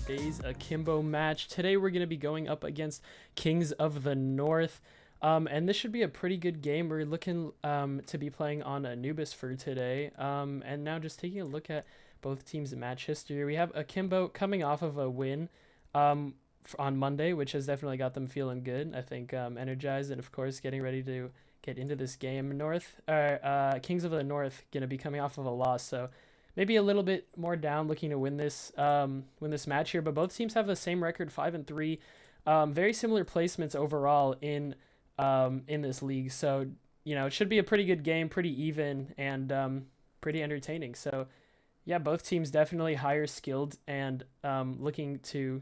today's Akimbo match. Today we're going to be going up against Kings of the North. And this should be a pretty good game. We're looking to be playing on Anubis for today. And now just taking a look at both teams' match history. We have Akimbo coming off of a win on Monday, which has definitely got them feeling good. I think energized and, of course, getting ready to get into this game. Kings of the North going to be coming off of a loss, so maybe a little bit more down, looking to win this match here. But both teams have the same record, 5-3. Very similar placements overall in this league. So it should be a pretty good game, pretty even, and pretty entertaining. So yeah, both teams definitely higher skilled and looking to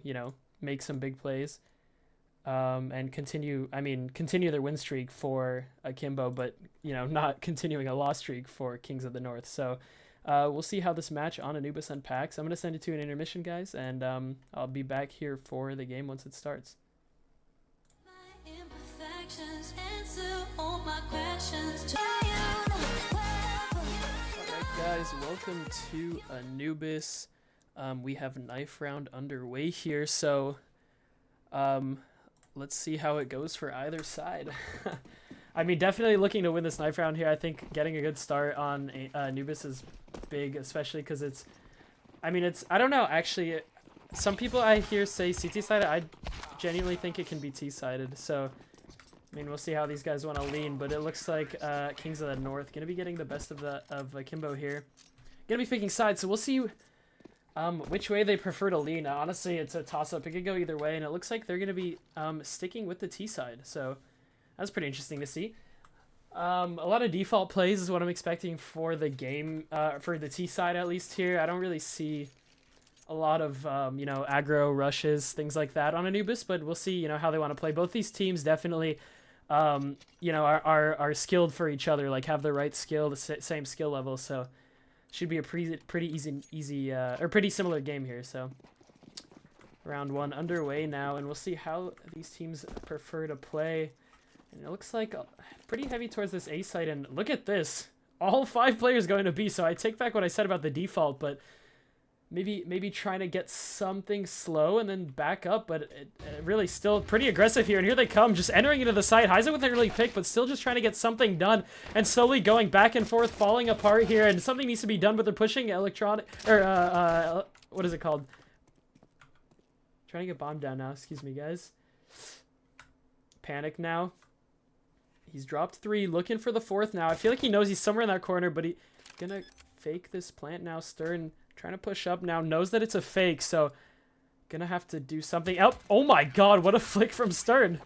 make some big plays and continue their win streak for Akimbo, but not continuing a loss streak for Kings of the North. So we'll see how this match on Anubis unpacks. I'm going to send it to an intermission, guys, and I'll be back here for the game once it starts. Alright, guys, welcome to Anubis. We have knife round underway here, so let's see how it goes for either side. Definitely looking to win this knife round here. I think getting a good start on Anubis is big, especially because I don't know, actually. Some people I hear say CT-sided. I genuinely think it can be T-sided. So, we'll see how these guys want to lean. But it looks like Kings of the North going to be getting the best of Akimbo here. Going to be picking sides, so we'll see which way they prefer to lean. Honestly, it's a toss-up. It could go either way, and it looks like they're going to be sticking with the T side. So that's pretty interesting to see. A lot of default plays is what I'm expecting for the game, for the T side at least here. I don't really see a lot of, aggro rushes, things like that on Anubis, but we'll see, how they want to play. Both these teams definitely, are skilled for each other, like have the right skill, the same skill level, so should be a pretty easy, or pretty similar game here. So round one underway now, and we'll see how these teams prefer to play. And it looks like pretty heavy towards this A site, and look at this. All 5 players going to B, so I take back what I said about the default, but maybe trying to get something slow and then back up, but it really still pretty aggressive here. And here they come, just entering into the site. Heisen with an early pick, but still just trying to get something done and slowly going back and forth, falling apart here. And something needs to be done, but they're pushing electronic, or what is it called? Trying to get bombed down now. Excuse me, guys. Panic now. He's dropped 3, looking for the 4th now. I feel like he knows he's somewhere in that corner, but he's gonna fake this plant now. Stern trying to push up now, knows that it's a fake, so gonna have to do something. Oh my god, what a flick from Stern.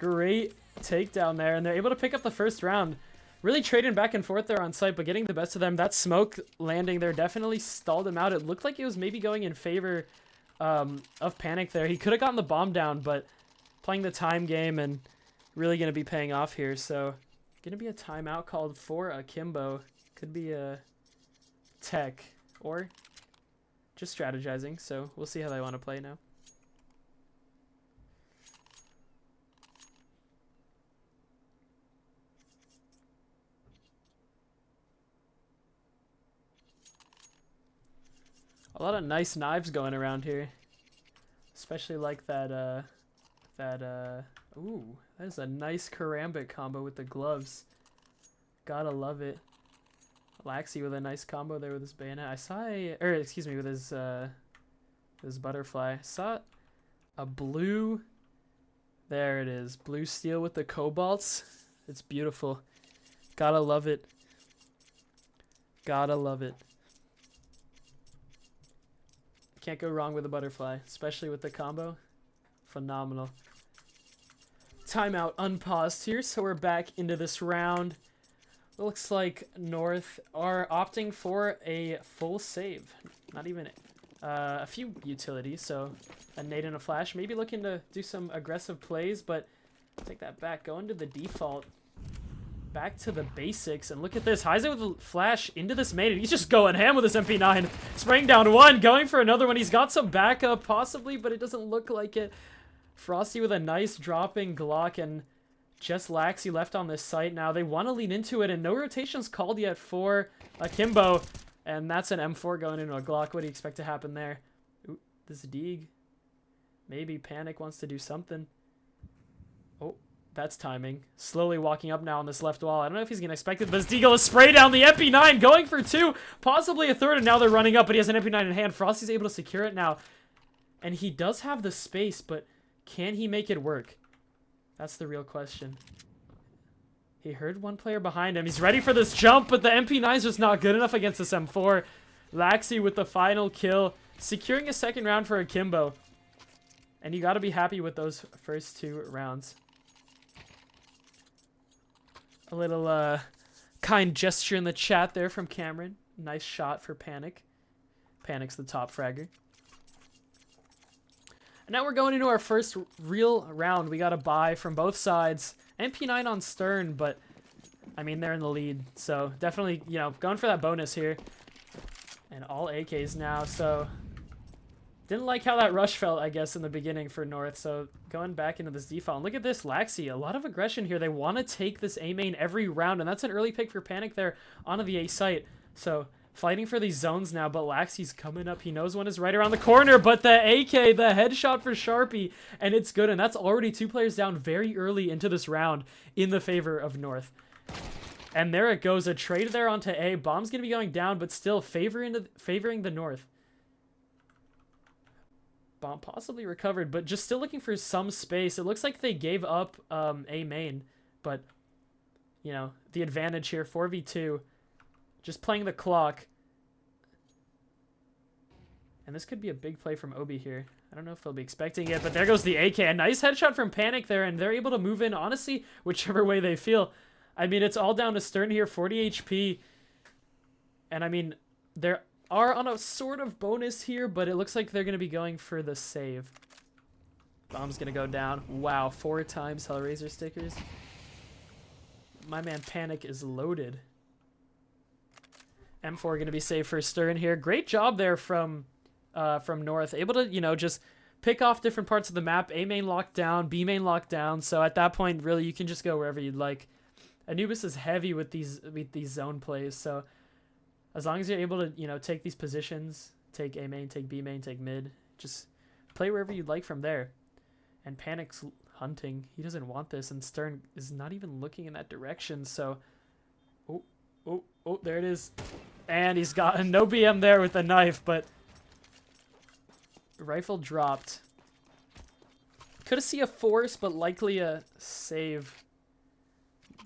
Great takedown there, and they're able to pick up the first round. Really trading back and forth there on site, but getting the best of them. That smoke landing there definitely stalled him out. It looked like it was maybe going in favor of Panic there. He could have gotten the bomb down, but playing the time game and really going to be paying off here. So going to be a timeout called for Akimbo. Could be a tech or just strategizing. So we'll see how they want to play now. A lot of nice knives going around here. Especially like that, ooh, that is a nice karambit combo with the gloves. Gotta love it. Laxi with a nice combo there with his bayonet. I saw with his butterfly. I saw a blue, there it is, blue steel with the cobalts. It's beautiful. Gotta love it. Gotta love it. Can't go wrong with a butterfly, especially with the combo. Phenomenal. Timeout unpaused here, so we're back into this round. Looks like North are opting for a full save. Not even a few utilities, so a nade and a flash. Maybe looking to do some aggressive plays, but take that back. Going to the default. Back to the basics, and look at this. Heisen with a flash into this main, and he's just going ham with his MP9. Spraying down 1, going for another one. He's got some backup, possibly, but it doesn't look like it. Frosty with a nice dropping Glock, and just Laxi left on this site now. They want to lean into it, and no rotations called yet for Akimbo, and that's an M4 going into a Glock. What do you expect to happen there? Ooh, this Deeg. Maybe Panic wants to do something. Oh, that's timing. Slowly walking up now on this left wall. I don't know if he's going to expect it, but this Deagle is spray down the MP9, going for 2, possibly a 3rd, and now they're running up, but he has an MP9 in hand. Frosty's able to secure it now. And he does have the space, but can he make it work? That's the real question. He heard one player behind him. He's ready for this jump, but the MP9 is just not good enough against this M4. Laxi with the final kill, securing a 2nd round for Akimbo. And you got to be happy with those first 2 rounds. A little kind gesture in the chat there from Cameron. Nice shot for Panic. Panic's the top fragger. And now we're going into our first real round. We got a buy from both sides. MP9 on Stern, but I mean, they're in the lead. So definitely, you know, going for that bonus here. And all AKs now, so didn't like how that rush felt, I guess, in the beginning for North. So going back into this default. And look at this, Laxi. A lot of aggression here. They want to take this A main every round, and that's an early pick for Panic there onto the A site. So fighting for these zones now, but Laxi's coming up. He knows one is right around the corner, but the AK, the headshot for Sharpie, and it's good. And that's already 2 players down very early into this round in the favor of North. And there it goes, a trade there onto A. Bomb's going to be going down, but still favoring the North. Bomb possibly recovered, but just still looking for some space. It looks like they gave up A main, but, you know, the advantage here, 4v2. Just playing the clock. And this could be a big play from Obi here. I don't know if they'll be expecting it, but there goes the AK. A nice headshot from Panic there, and they're able to move in, honestly, whichever way they feel. I mean, it's all down to Stern here, 40 HP. And I mean, they are on a sort of bonus here, but it looks like they're going to be going for the save. Bomb's going to go down. Wow, 4 times Hellraiser stickers. My man Panic is loaded. M4 going to be safe for Stern here. Great job there from North. Able to, you know, just pick off different parts of the map. A main locked down, B main locked down. So at that point, really, you can just go wherever you'd like. Anubis is heavy with these zone plays. So as long as you're able to, you know, take these positions, take A main, take B main, take mid, just play wherever you'd like from there. And Panic's hunting. He doesn't want this, and Stern is not even looking in that direction. So, oh, there it is. And he's got no BM there with the knife, but rifle dropped. Could have seen a force, but likely a save.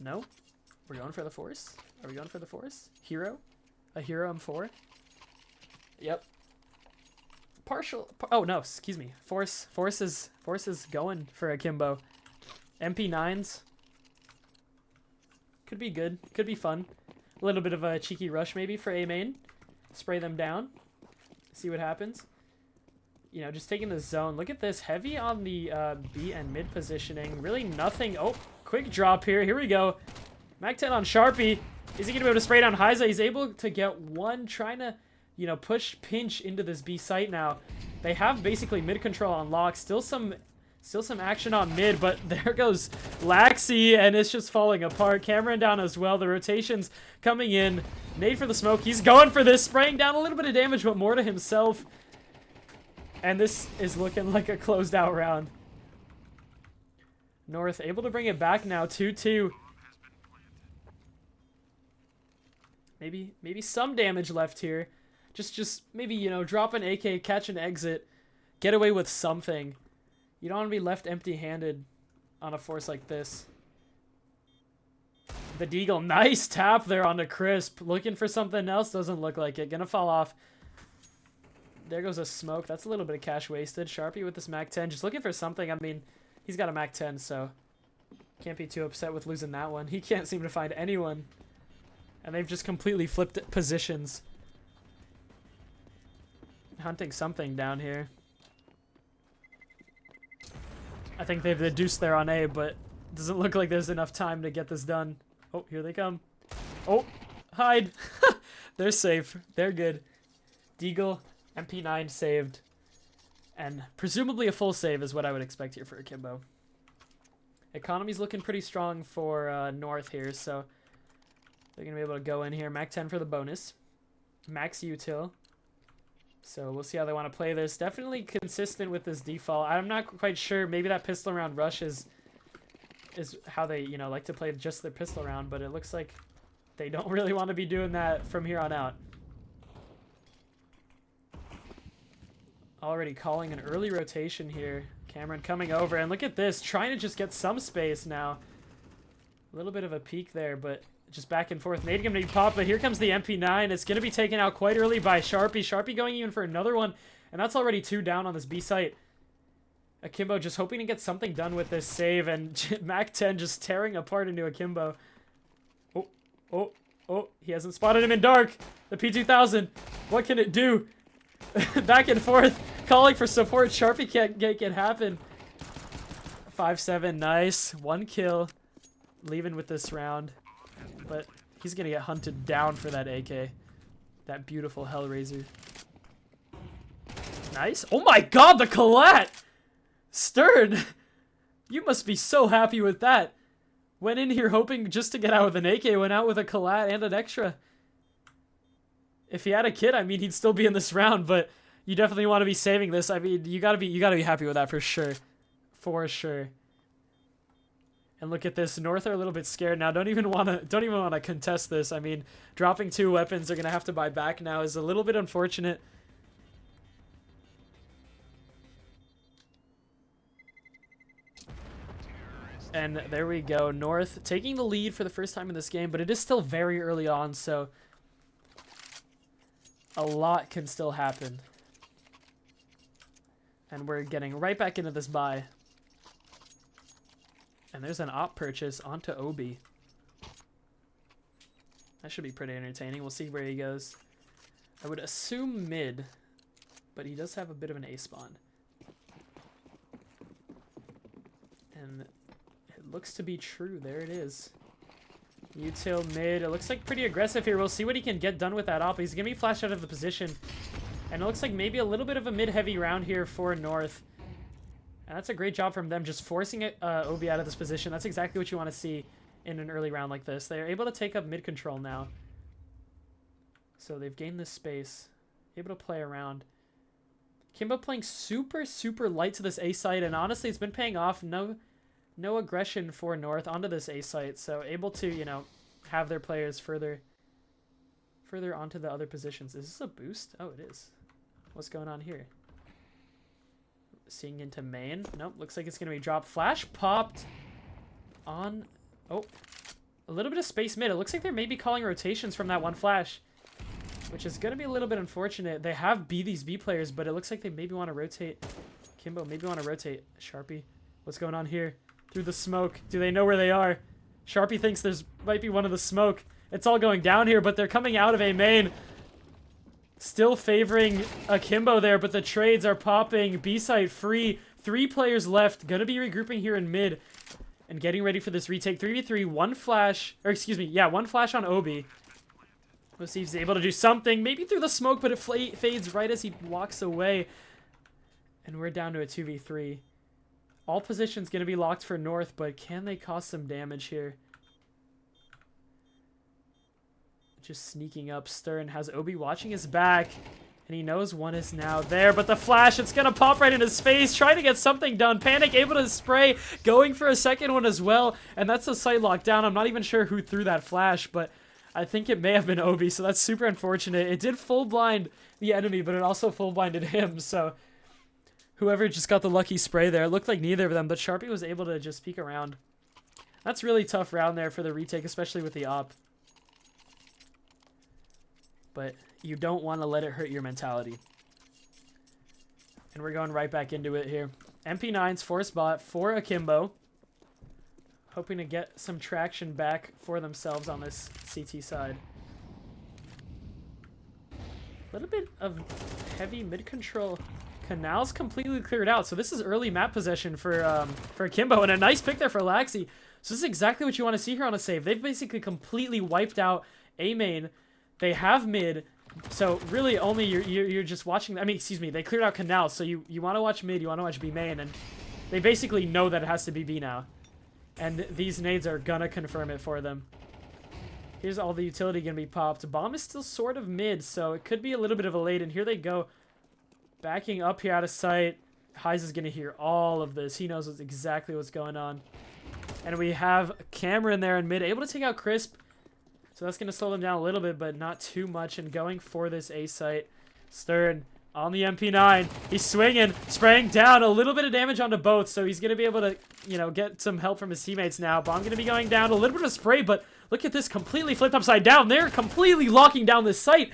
No? We're going for the force? Are we going for the force? Hero? A hero M4? Yep. Partial. Oh, no, excuse me. Force is going for Akimbo. MP9s. Could be good. Could be fun. A little bit of a cheeky rush maybe for A main. Spray them down. See what happens. You know, just taking the zone. Look at this. Heavy on the B and mid positioning. Really nothing. Oh, quick drop here. Here we go. Mac 10 on Sharpie. Is he going to be able to spray down Hyza? He's able to get one. Trying to, you know, pinch into this B site now. They have basically mid control on lock. Still some action on mid, but there goes Laxi, and it's just falling apart. Cameron down as well. The rotations coming in. Nade for the smoke. He's going for this. Spraying down a little bit of damage, but more to himself. And this is looking like a closed out round. North able to bring it back now. 2-2. Maybe some damage left here. Just maybe, you know, drop an AK, catch an exit, get away with something. You don't want to be left empty-handed on a force like this. The Deagle, nice tap there on the Crisp. Looking for something else, doesn't look like it. Gonna fall off. There goes a smoke. That's a little bit of cash wasted. Sharpie with this Mac 10, just looking for something. I mean, he's got a Mac 10, so can't be too upset with losing that one. He can't seem to find anyone. And they've just completely flipped positions. Hunting something down here. I think they've reduced there on A, but doesn't look like there's enough time to get this done. Oh, here they come. Oh, hide. They're safe. They're good. Deagle, MP9 saved. And presumably a full save is what I would expect here for Akimbo. Economy's looking pretty strong for North here, so they're going to be able to go in here. Mac 10 for the bonus. Max util. So we'll see how they want to play this. Definitely consistent with this default. I'm not quite sure. Maybe that pistol round rush is how they, you know, like to play just their pistol round, but it looks like they don't really want to be doing that from here on out. Already calling an early rotation here. Cameron coming over, and look at this, trying to just get some space now. A little bit of a peek there, but just back and forth. Nade gonna be popped, but here comes the MP9. It's gonna be taken out quite early by Sharpie. Sharpie going even for another one, and that's already 2 down on this B site. Akimbo just hoping to get something done with this save, and Mac 10 just tearing apart into Akimbo. Oh, he hasn't spotted him in dark. The P2000, what can it do? Back and forth, calling for support. Sharpie can't make it happen. 5-7, nice. 1 kill, leaving with this round. But he's gonna get hunted down for that AK. That beautiful Hellraiser. Nice. Oh my god, the collat! Stern! You must be so happy with that. Went in here hoping just to get out with an AK, went out with a collat and an extra. If he had a kit, I mean, he'd still be in this round, but you definitely want to be saving this. I mean, you gotta be happy with that for sure. For sure. And look at this. North are a little bit scared now. Don't even want to contest this. I mean, dropping 2 weapons, they're gonna have to buy back now is a little bit unfortunate. And there we go. North taking the lead for the first time in this game, but it is still very early on, so a lot can still happen. And we're getting right back into this buy. And there's an op purchase onto Obi. That should be pretty entertaining. We'll see where he goes. I would assume mid, but he does have a bit of an A spawn. And it looks to be true. There it is. Util mid. It looks like pretty aggressive here. We'll see what he can get done with that op. He's going to be flashed out of the position. And it looks like maybe a little bit of a mid-heavy round here for North. And that's a great job from them, just forcing it, Obi out of this position. That's exactly what you want to see in an early round like this. They're able to take up mid-control now. So they've gained this space. Able to play around. Kimbo playing super, super light to this A site. And honestly, it's been paying off. No aggression for North onto this A site. So able to, you know, have their players further onto the other positions. Is this a boost? Oh, it is. What's going on here? Seeing into main. Nope, looks like it's going to be dropped. Flash popped on... Oh, a little bit of space mid. It looks like they're maybe calling rotations from that one flash, which is going to be a little bit unfortunate. They have these B players, but it looks like they maybe want to rotate. Kimbo maybe want to rotate. Sharpie, what's going on here? Through the smoke. Do they know where they are? Sharpie thinks there's might be one of the smoke. It's all going down here, but they're coming out of a main. Still favoring Akimbo there, but the trades are popping. B-side free. 3 players left. Gonna be regrouping here in mid and getting ready for this retake. 3v3, 1 flash, or excuse me, yeah, 1 flash on Obi. We'll see if he's able to do something, maybe through the smoke, but it fades right as he walks away. And we're down to a 2v3. All positions gonna be locked for North, but can they cause some damage here? Just sneaking up. Stern has Obi watching his back, and he knows one is now there, but the flash, it's gonna pop right in his face, trying to get something done. Panic able to spray, going for a second one as well, and that's a site lockdown. I'm not even sure who threw that flash, but I think it may have been Obi, so that's super unfortunate. It did full blind the enemy, but it also full blinded him, so whoever just got the lucky spray there, it looked like neither of them, but Sharpie was able to just peek around. That's really tough round there for the retake, especially with the op. But you don't want to let it hurt your mentality. And we're going right back into it here. MP9's force bot for Akimbo. Hoping to get some traction back for themselves on this CT side. A little bit of heavy mid-control. Canal's completely cleared out. So this is early map possession for Akimbo. And a nice pick there for Laxi. So this is exactly what you want to see here on a save. They've basically completely wiped out A main. They have mid, so really only you're just watching. I mean, excuse me, they cleared out Canal, so you want to watch mid, you want to watch B main, and they basically know that it has to be B now, and these nades are gonna confirm it for them. Here's all the utility gonna be popped. Bomb is still sort of mid, so it could be a little bit of a late, and here they go Backing up here out of sight. Heiza's going to hear all of this. He knows exactly what's going on. And we have Cameron there in mid, able to take out Crisp. So that's going to slow them down a little bit, but not too much. And going for this A site. Stern on the MP9. He's swinging, spraying down. A little bit of damage onto both. So he's going to be able to, you know, get some help from his teammates now. Bomb going to be going down. A little bit of spray, but look at this. Completely flipped upside down. They're completely locking down this site.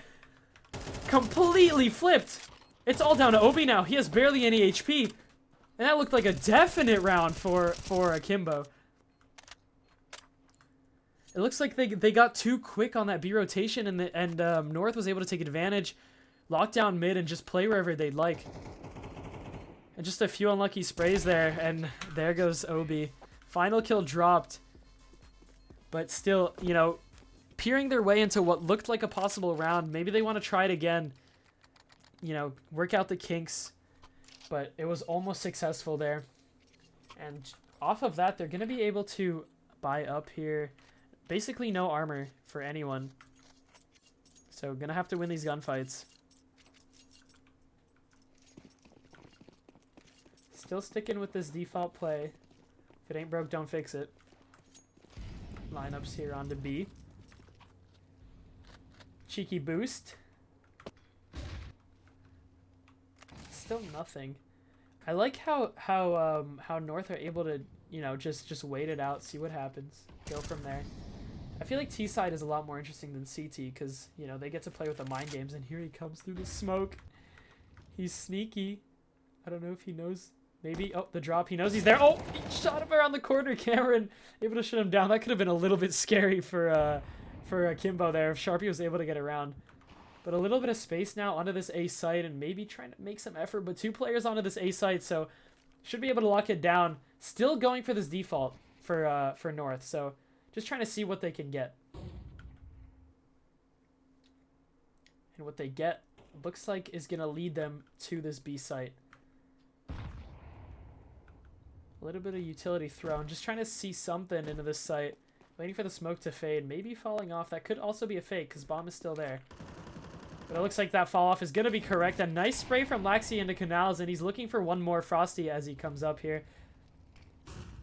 Completely flipped. It's all down to Obi now. He has barely any HP. And that looked like a definite round for Akimbo. It looks like they got too quick on that B rotation, and North was able to take advantage, lock down mid, and just play wherever they'd like. And just a few unlucky sprays there, and there goes Obi. Final kill dropped. But still, you know, peering their way into what looked like a possible round. Maybe they want to try it again. You know, work out the kinks. But it was almost successful there. And off of that, they're going to be able to buy up here. Basically no armor for anyone. So going to have to win these gunfights. Still sticking with this default play. If it ain't broke, don't fix it. Lineups here onto B. Cheeky boost. Still nothing. I like how North are able to, you know, just wait it out, see what happens, go from there. I feel like T side is a lot more interesting than CT because, you know, they get to play with the mind games, and here he comes through the smoke. He's sneaky. I don't know if he knows. Maybe. Oh, the drop. He knows he's there. Oh, he shot him around the corner. Cameron able to shut him down. That could have been a little bit scary for Akimbo there if Sharpie was able to get around. But a little bit of space now onto this A site, and maybe trying to make some effort. But 2 players onto this A site, so should be able to lock it down. Still going for this default for North, so just trying to see what they can get. And what they get looks like is going to lead them to this B site. A little bit of utility thrown. Just trying to see something into this site. Waiting for the smoke to fade. Maybe falling off. That could also be a fake because bomb is still there. But it looks like that fall off is going to be correct. A nice spray from Laxi into Canals, and he's looking for one more Frosty as he comes up here.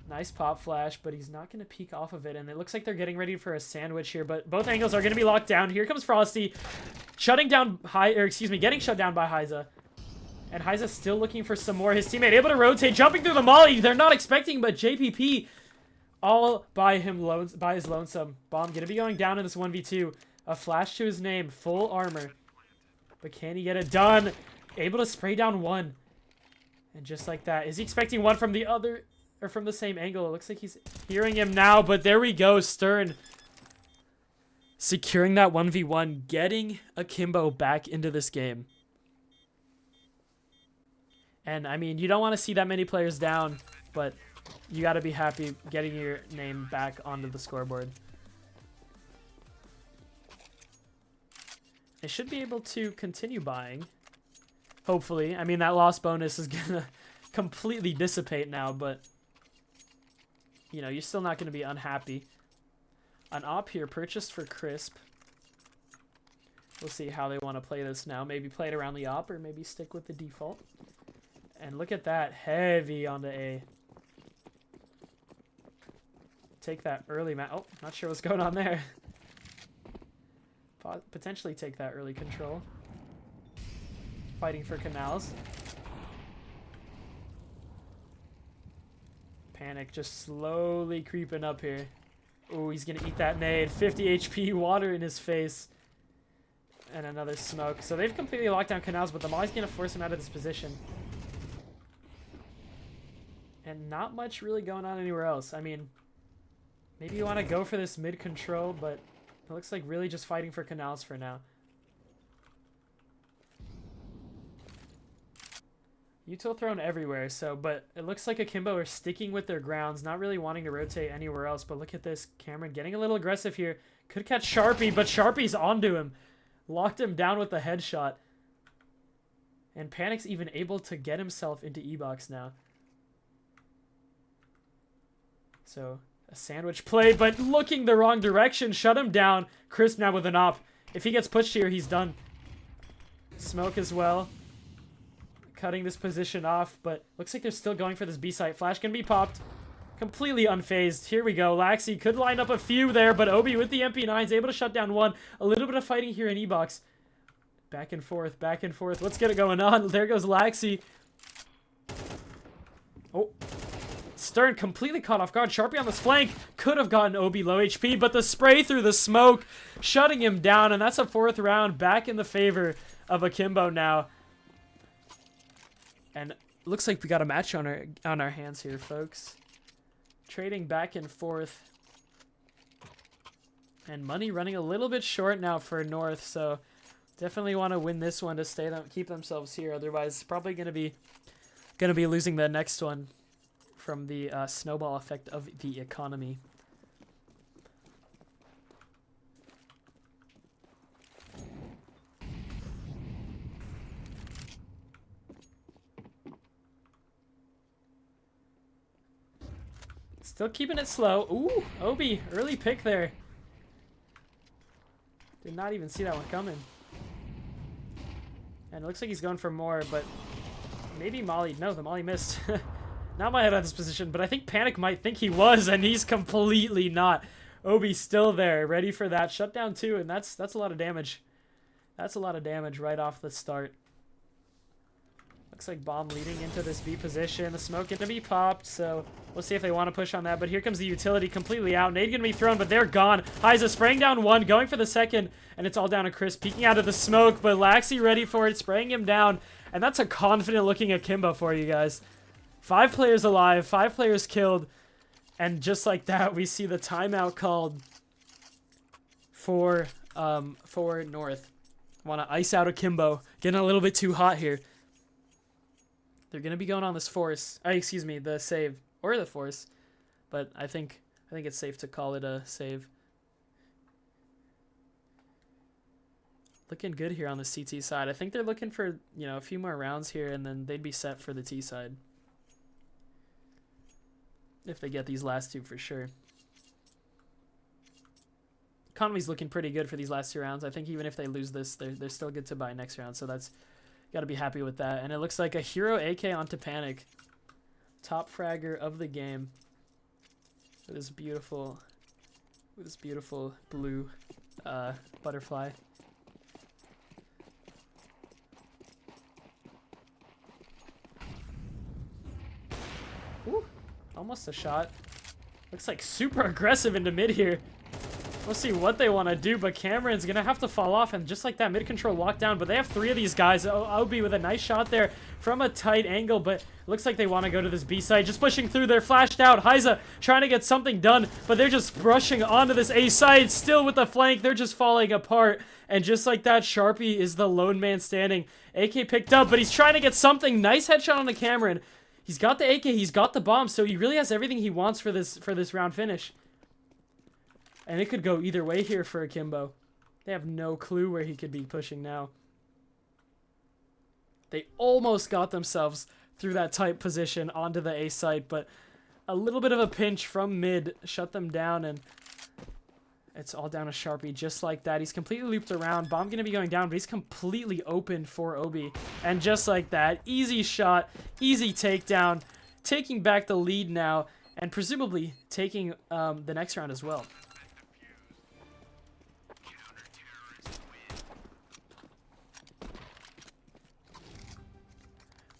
Nice pop flash, but he's not going to peek off of it. And it looks like they're getting ready for a sandwich here, but both angles are going to be locked down. Here comes Frosty, shutting down getting shut down by Heiza. And Heiza's still looking for some more. His teammate able to rotate, jumping through the molly. They're not expecting, but JPP all by his lonesome. Bomb going to be going down in this 1v2. A flash to his name, full armor. But can he get it done? Able to spray down one. And just like that. Is he expecting one from the other, or from the same angle? It looks like he's hearing him now, but there we go. Stern securing that 1v1, getting Akimbo back into this game. And, I mean, you don't want to see that many players down, but you got to be happy getting your name back onto the scoreboard. They should be able to continue buying. Hopefully. I mean, that loss bonus is going to completely dissipate now, but, you know, you're still not going to be unhappy. An op here purchased for Crisp. We'll see how they want to play this now. Maybe play it around the op, or maybe stick with the default. And look at that. Heavy onto A. Take that early Oh, not sure what's going on there. Potentially take that early control. Fighting for Canals. Panic just slowly creeping up here. Oh, he's going to eat that nade. 50 HP, water in his face. And another smoke. So they've completely locked down Canals, but the Molly's going to force him out of this position. And not much really going on anywhere else. I mean, maybe you want to go for this mid control, but it looks like really just fighting for Canals for now. Util thrown everywhere, so, but it looks like Akimbo are sticking with their grounds, not really wanting to rotate anywhere else. But look at this, Cameron getting a little aggressive here. Could catch Sharpie, but Sharpie's onto him. Locked him down with a headshot. And Panic's even able to get himself into E-Box now. So, a sandwich play, but looking the wrong direction. Shut him down. Crisp now with an op. If he gets pushed here, he's done. Smoke as well. cutting this position off, but looks like they're still going for this B site. Flash can be popped. Completely unfazed. Here we go. Laxi could line up a few there, but Obi with the MP9 is able to shut down one. A little bit of fighting here in E-Box. Back and forth, back and forth. Let's get it going on. There goes Laxi. Oh. Stern completely caught off guard. Sharpie on this flank. Could have gotten Obi low HP, but the spray through the smoke, shutting him down, and that's a 4th round back in the favor of Akimbo now. And looks like we got a match on our hands here, folks. Trading back and forth. And money running a little bit short now for North, so definitely want to win this one to keep themselves here. Otherwise, probably gonna be losing the next one from the snowball effect of the economy. Still keeping it slow. Ooh, Obi, early pick there. Did not even see that one coming. And it looks like he's going for more, but maybe Molly. No, the Molly missed. Not my head on this position, but I think Panic might think he was, and he's completely not. Obi's still there, ready for that. Shutdown 2, and that's a lot of damage. That's a lot of damage right off the start. Looks like bomb leading into this B position. The smoke gonna be popped, so we'll see if they want to push on that. But here comes the utility completely out. Nade gonna be thrown, but they're gone. Heiza spraying down one, going for the second, and it's all down to Chris peeking out of the smoke, but Laxi ready for it, spraying him down. And that's a confident looking Akimbo for you guys. 5 players alive, 5 players killed, and just like that, we see the timeout called for North. Want to ice out Akimbo. Getting a little bit too hot here. They're gonna be going on this force. Excuse me, the save or the force, but I think it's safe to call it a save. Looking good here on the CT side. I think they're looking for, you know, a few more rounds here, and then they'd be set for the T side. If they get these last 2 for sure. Economy's looking pretty good for these last 2 rounds. I think even if they lose this, they're still good to buy next round. So that's, got to be happy with that. And it looks like a hero AK onto Panic. Top fragger of the game. With this beautiful blue butterfly. Ooh, almost a shot. Looks like super aggressive into mid here. We'll see what they want to do, but Cameron's going to have to fall off, and just like that, mid-control lockdown, but they have 3 of these guys. Obi with a nice shot there from a tight angle, but it looks like they want to go to this B side. Just pushing through, they're flashed out. Heiza trying to get something done, but they're just brushing onto this A side, still with the flank. They're just falling apart, and just like that, Sharpie is the lone man standing. AK picked up, but he's trying to get something. Nice headshot on the Cameron. He's got the AK, he's got the bomb, so he really has everything he wants for this round finish. And it could go either way here for Akimbo. They have no clue where he could be pushing now. They almost got themselves through that tight position onto the A site, but a little bit of a pinch from mid shut them down, and it's all down to Sharpie just like that. He's completely looped around. Bomb going to be going down, but he's completely open for Obi. And just like that, easy shot, easy takedown, taking back the lead now, and presumably taking the next round as well.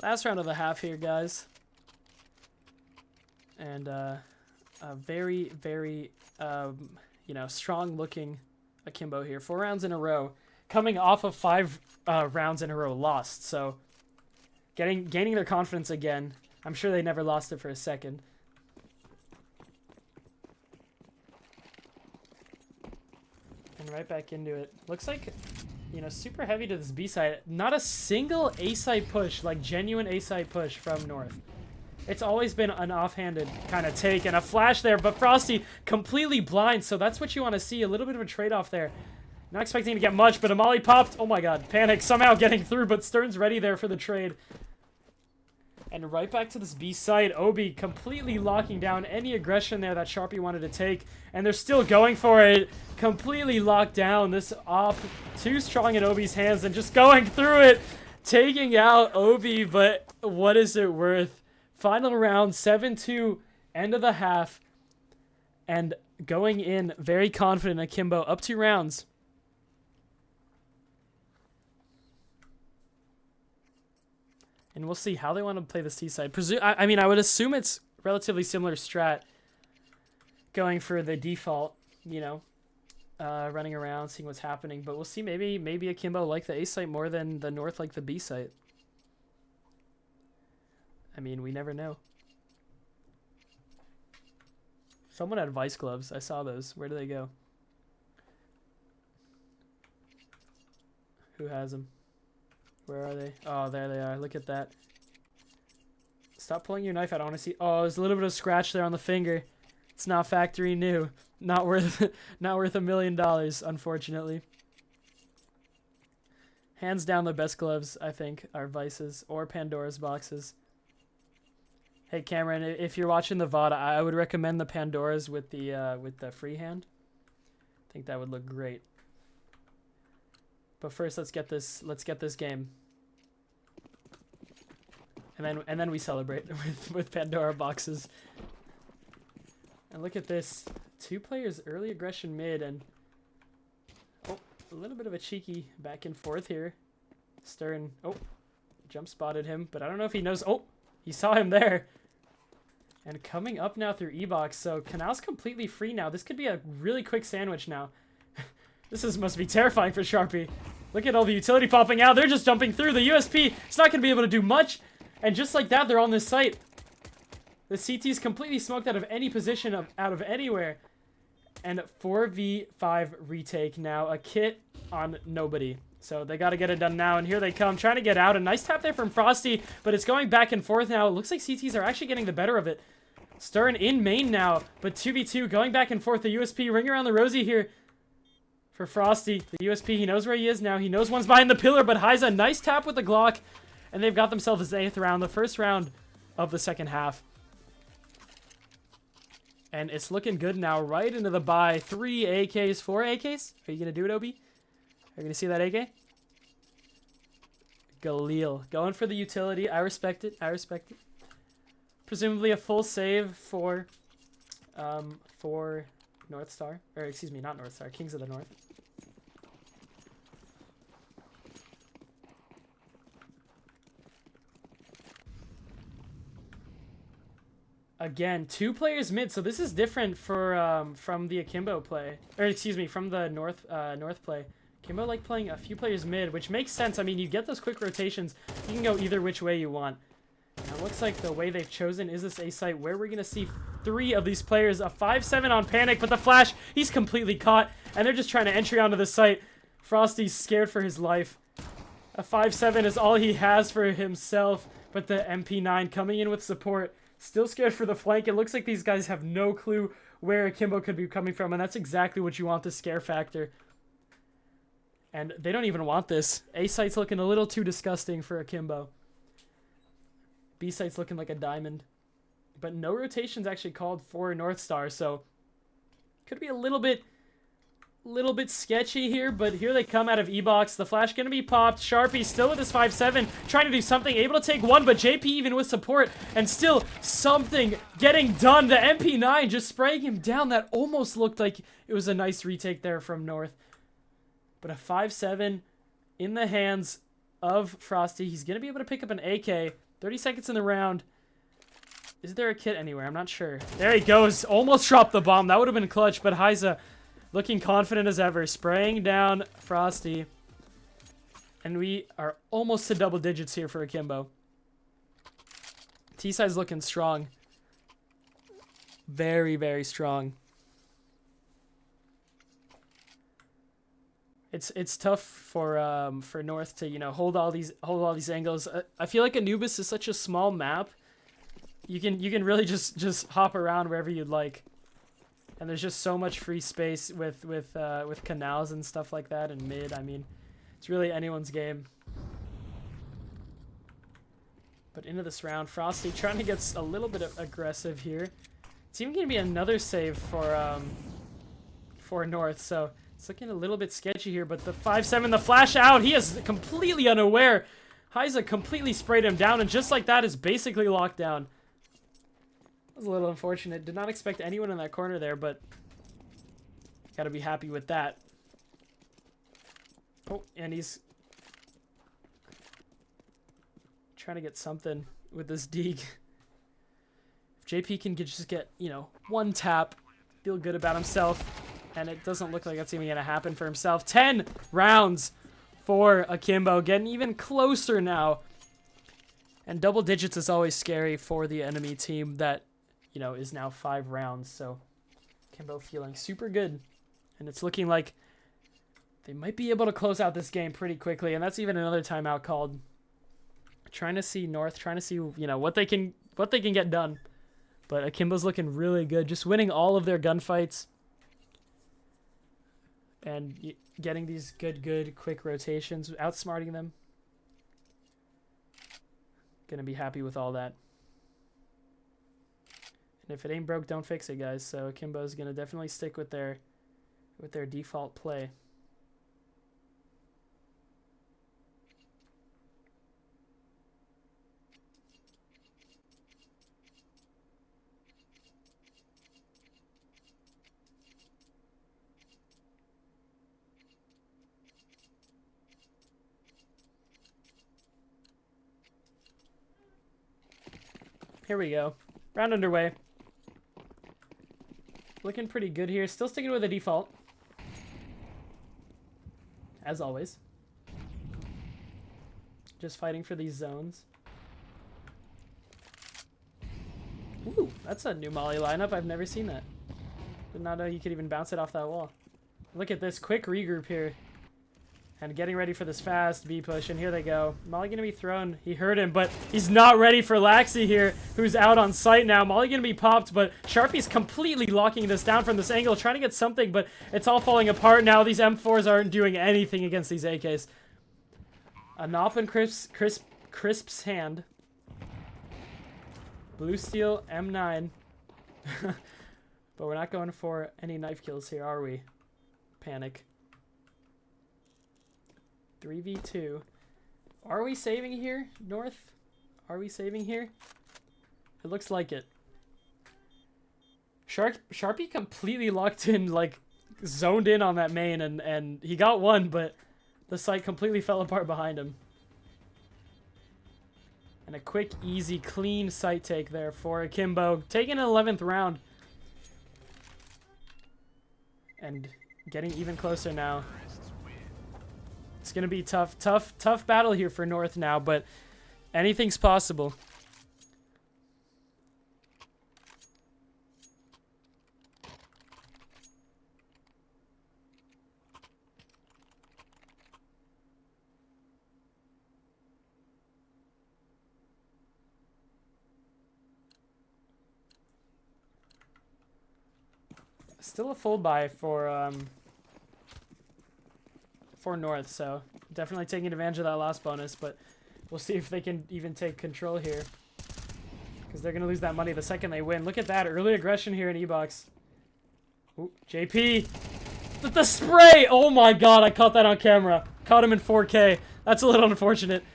Last round of the half here, guys. And a very, very, you know, strong-looking Akimbo here. 4 rounds in a row. Coming off of 5 rounds in a row lost. So, gaining their confidence again. I'm sure they never lost it for a second. And right back into it. Looks like, you know, super heavy to this B side. Not a single A side push, like genuine A side push from North. It's always been an offhanded kind of take and a flash there, but Frosty completely blind, so that's what you want to see. A little bit of a trade-off there. Not expecting to get much, but Amali popped. Oh my god, Panic somehow getting through, but Stern's ready there for the trade. And right back to this B side, Obi completely locking down any aggression there that Sharpie wanted to take. And they're still going for it. Completely locked down. This op too strong in Obi's hands and just going through it. taking out Obi, but what is it worth? Final round, 7-2, end of the half, and going in very confident. Akimbo up 2 rounds. And we'll see how they want to play this T-side. I mean, I would assume it's relatively similar strat, going for the default, you know, running around, seeing what's happening. But we'll see. Maybe Akimbo like the A site more than the North like the B site. I mean, we never know. Someone had Vice gloves. I saw those. Where do they go? Who has them? Where are they? Oh, there they are. Look at that. Stop pulling your knife out. I want to see. Oh, there's a little bit of scratch there on the finger. It's not factory new. Not worth $1 million, unfortunately. Hands down the best gloves, I think, are Vice's or Pandora's boxes. Hey Cameron, if you're watching the VOD, I would recommend the Pandora's with the freehand. I think that would look great. But first, let's get this game. And then we celebrate with Pandora boxes. And look at this. 2 players early aggression mid, and oh, a little bit of a cheeky back and forth here. Stern, oh, jump spotted him, but I don't know if he knows. Oh, he saw him there. And coming up now through E-Box, so Canal's completely free now. This could be a really quick sandwich now. Must be terrifying for Sharpie. Look at all the utility popping out. They're just jumping through. The USP, it's not going to be able to do much. And just like that, they're on this site. The CT's completely smoked out of any position, out of anywhere. And 4v5 retake now. A kit on nobody. So they got to get it done now. And here they come, trying to get out. A nice tap there from Frosty, but it's going back and forth now. It looks like CTs are actually getting the better of it. Stern in main now, but 2v2 going back and forth. The USP ring around the rosy here for Frosty. The USP, he knows where he is now. He knows one's behind the pillar, but Heiza, nice tap with the Glock. And they've got themselves his 8th round, the first round of the second half. And it's looking good now, right into the bye. 3 AKs, 4 AKs? Are you going to do it, Obi? Are you going to see that AK? Galil, going for the utility. I respect it. I respect it. Presumably a full save for North Star. Or, excuse me, not North Star. Kings of the North. Again, 2 players mid, so this is different for from the Akimbo play, or excuse me, from the North play. Akimbo like playing a few players mid, which makes sense. I mean, you get those quick rotations, you can go either which way you want. Now, it looks like the way they've chosen is this A site, where we're gonna see 3 of these players. A 5-7 on Panic, but the flash, he's completely caught, and they're just trying to entry onto the site. Frosty's scared for his life. A 5-7 is all he has for himself, but the MP9 coming in with support. Still scared for the flank. It looks like these guys have no clue where Akimbo could be coming from, and that's exactly what you want, the scare factor. And they don't even want this. A site's looking a little too disgusting for Akimbo. B site's looking like a diamond. But no rotations actually called for North Star, so could be a little bit sketchy here, but here they come out of E-Box. The flash gonna be popped. Sharpie still with his 5-7, trying to do something, able to take one, but JP even with support, and still something getting done. The MP9 just spraying him down. That almost looked like it was a nice retake there from North. But a 5-7 in the hands of Frosty. He's gonna be able to pick up an AK. 30 seconds in the round. Is there a kit anywhere? I'm not sure. There he goes. Almost dropped the bomb. That would have been clutch, but Heiza looking confident as ever, spraying down Frosty. And we are almost to double digits here for Akimbo. T-side's looking strong. Very, very strong. It's tough for North to, you know, hold all these angles. I feel like Anubis is such a small map. You can really just hop around wherever you'd like. And there's just so much free space with canals and stuff like that and mid. I mean, it's really anyone's game. But into this round, Frosty trying to get a little bit aggressive here. It's even going to be another save for North, so it's looking a little bit sketchy here. But the 5-7, the flash out, he is completely unaware Heiza completely sprayed him down, and just like that is basically locked down. That was a little unfortunate. Did not expect anyone in that corner there, but gotta be happy with that. Oh, and he's trying to get something with this Deeg. If JP can just get, you know, one tap, feel good about himself, and it doesn't look like that's even going to happen for himself. 10 rounds for Akimbo, getting even closer now. And double digits is always scary for the enemy team that, you know, is now 5 rounds. So Akimbo feeling super good, and it's looking like they might be able to close out this game pretty quickly, and that's even another timeout called. Trying to see North, trying to see, you know, what they can get done. But Akimbo's looking really good, just winning all of their gunfights and getting these good quick rotations, outsmarting them. Gonna be happy with all that. And if it ain't broke, don't fix it, guys. So Akimbo's gonna definitely stick with their default play. Here we go. Round underway. Looking pretty good here. Still sticking with the default. As always. Just fighting for these zones. Ooh, that's a new Molly lineup. I've never seen that. Did not know you could even bounce it off that wall. Look at this quick regroup here. And getting ready for this fast B push, and here they go. Molly gonna be thrown. He heard him, but he's not ready for Laxi here, who's out on site now. Molly gonna be popped, but Sharpie's completely locking this down from this angle, trying to get something, but it's all falling apart now. These M4s aren't doing anything against these AKs. A Nop in Crisp's hand. Blue Steel M9. But we're not going for any knife kills here, are we? Panic. 3v2. Are we saving here, North? Are we saving here? It looks like it. Sharpie completely locked in, like, zoned in on that main, and he got one, but the site completely fell apart behind him. And a quick, easy, clean site take there for Akimbo. Taking an 11th round. And getting even closer now. It's going to be tough battle here for North now, but anything's possible. Still a full buy for North, so definitely taking advantage of that last bonus, but we'll see if they can even take control here, because they're going to lose that money the second they win. Look at that early aggression here in E-Box. Ooh, JP with the spray. Oh my god, I caught that on camera. Caught him in 4K. That's a little unfortunate.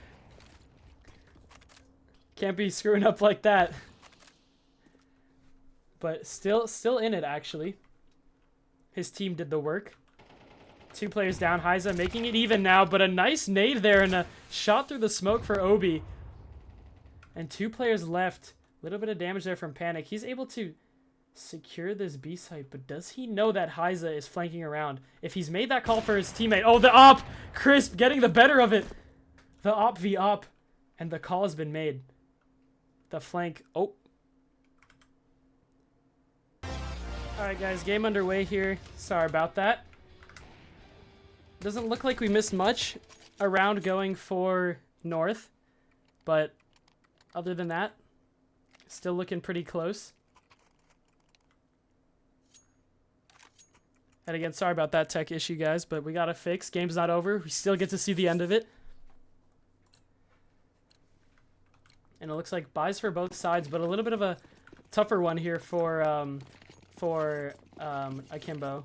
Can't be screwing up like that. But still in it, actually. His team did the work. 2 players down. Heiza making it even now, but a nice nade there and a shot through the smoke for Obi. And 2 players left. A little bit of damage there from Panic. He's able to secure this B site, but does he know that Heiza is flanking around? If he's made that call for his teammate. Oh, the op! Crisp getting the better of it. The op v op. And the call has been made. The flank. Oh. Alright, guys. Game underway here. Sorry about that. Doesn't look like we missed much around going for North, but other than that, still looking pretty close. And again, sorry about that tech issue, guys, but we got it fixed. Game's not over. We still get to see the end of it. And it looks like buys for both sides, but a little bit of a tougher one here for Akimbo,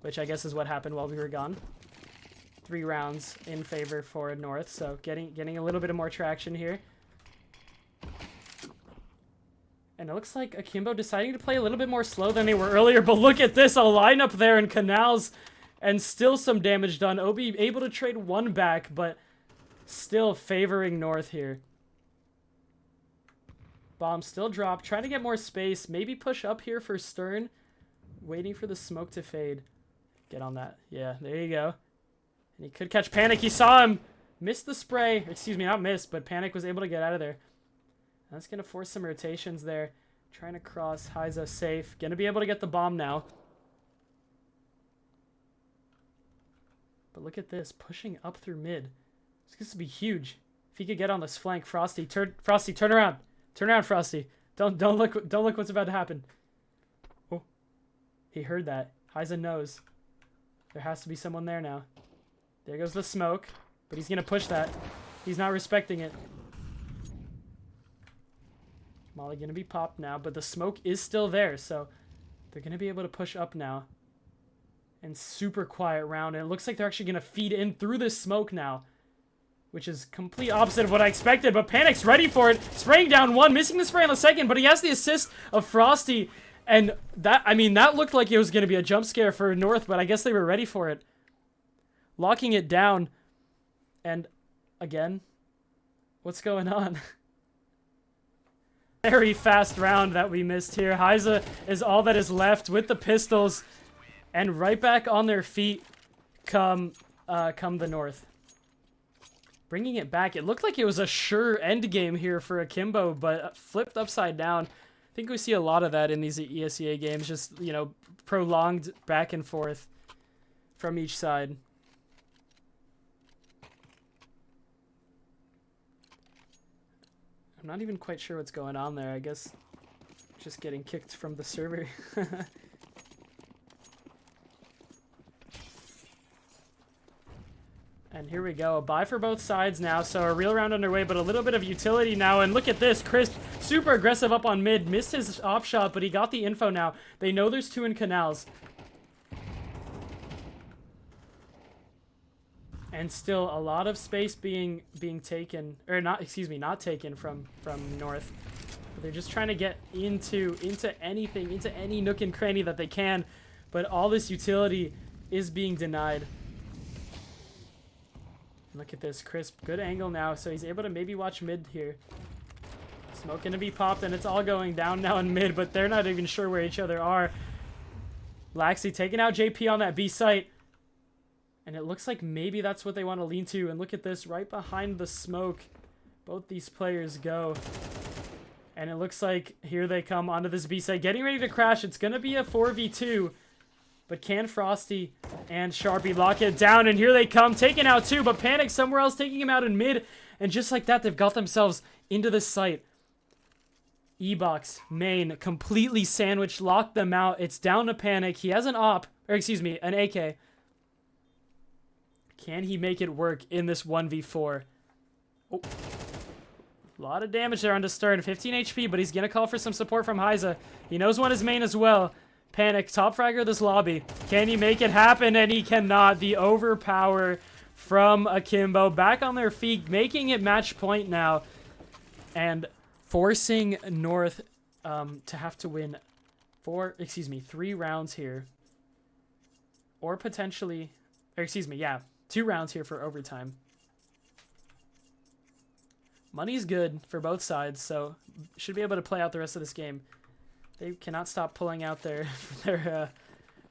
which I guess is what happened while we were gone. 3 rounds in favor for North, so getting a little bit of more traction here. And it looks like Akimbo deciding to play a little bit more slow than they were earlier, but look at this, a lineup there in Canals, and still some damage done. Obi able to trade 1 back, but still favoring North here. Bomb still dropped, trying to get more space, maybe push up here for Stern, waiting for the smoke to fade. Get on that. Yeah, there you go. And he could catch Panic. He saw him. Missed the spray. Excuse me, not missed, but Panic was able to get out of there. That's going to force some rotations there. Trying to cross. Hyza safe. Going to be able to get the bomb now. But look at this. Pushing up through mid. This is to be huge. If he could get on this flank. Frosty, turn around. Turn around, Frosty. Don't look what's about to happen. Oh. He heard that. Hyza knows. There has to be someone there now. There goes the smoke. But he's going to push that. He's not respecting it. Molly going to be popped now. But the smoke is still there. So they're going to be able to push up now. And super quiet round. And it looks like they're actually going to feed in through this smoke now. Which is complete opposite of what I expected. But Panic's ready for it. Spraying down 1. Missing the spray on the second. But he has the assist of Frosty. And that, I mean, that looked like it was going to be a jump scare for North. But I guess they were ready for it. Locking it down. And again, what's going on? Very fast round that we missed here. Hyza is all that is left with the pistols. And right back on their feet come the North. Bringing it back. It looked like it was a sure end game here for Akimbo, but flipped upside down. I think we see a lot of that in these ESEA games. Just, you know, prolonged back and forth from each side. I'm not even quite sure what's going on there. I guess just getting kicked from the server. And here we go. A buy for both sides now. So a real round underway, but a little bit of utility now. And look at this. Crisp, super aggressive up on mid. Missed his op shot, but he got the info now. They know there's 2 in Canals. And still a lot of space being taken, or not, excuse me, not taken from North. But they're just trying to get into anything, into any nook and cranny that they can. But all this utility is being denied. Look at this, Crisp, good angle now, so he's able to maybe watch mid here. Smoke gonna be popped, and it's all going down now in mid, but they're not even sure where each other are. Laxi taking out JP on that B site. And it looks like maybe that's what they want to lean to. And look at this, right behind the smoke. Both these players go. And it looks like here they come onto this B site. Getting ready to crash. It's going to be a 4v2. But can Frosty and Sharpie lock it down? And here they come, taking out 2. But Panic somewhere else, taking him out in mid. And just like that, they've got themselves into this site. E-Box, main, completely sandwiched, locked them out. It's down to Panic. He has an op, or excuse me, an AK. Can he make it work in this 1v4? Oh. A lot of damage there onto Stern. 15 HP, but he's going to call for some support from Hyza. He knows one is main as well. Panic, top fragger this lobby. Can he make it happen? And he cannot. The overpower from Akimbo. Back on their feet, making it match point now. And forcing North to have to win 3 rounds here. Or potentially, or excuse me, yeah. 2 rounds here for overtime. Money's good for both sides, so should be able to play out the rest of this game. They cannot stop pulling out their